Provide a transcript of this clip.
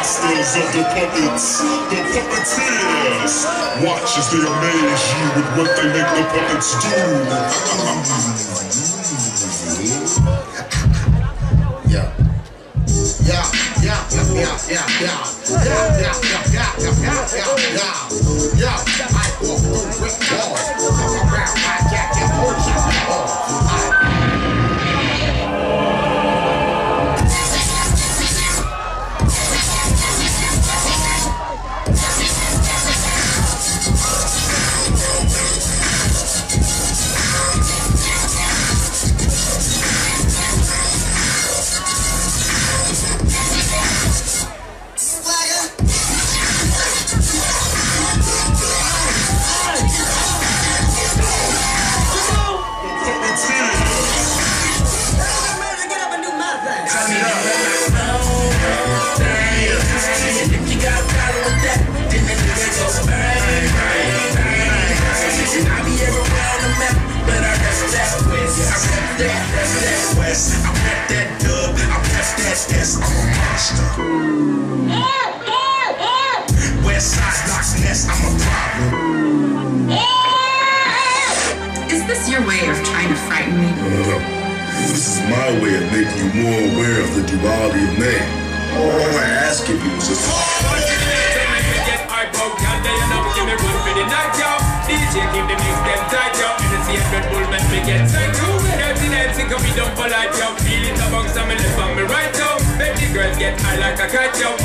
masters of the puppets, the Puppetiers. Watch as they amaze you with what they make the puppets do. Yeah. I walk through brick walls, come around my jacket, I rep that dub, I rep that S, I'm a monster. West side Doc's nest, I'm a problem. Is this your way of trying to frighten me? No. This is my way of making you more aware of the duality of man. All I ask of you is just... DJ keep the mix them tight, yo. In the same Red Bull, man, we get tight, yo. Dirty dancing, cause we don't polite, yo. Feel it amongst some left on me right, yo. Make the girls get high like a kite, yo.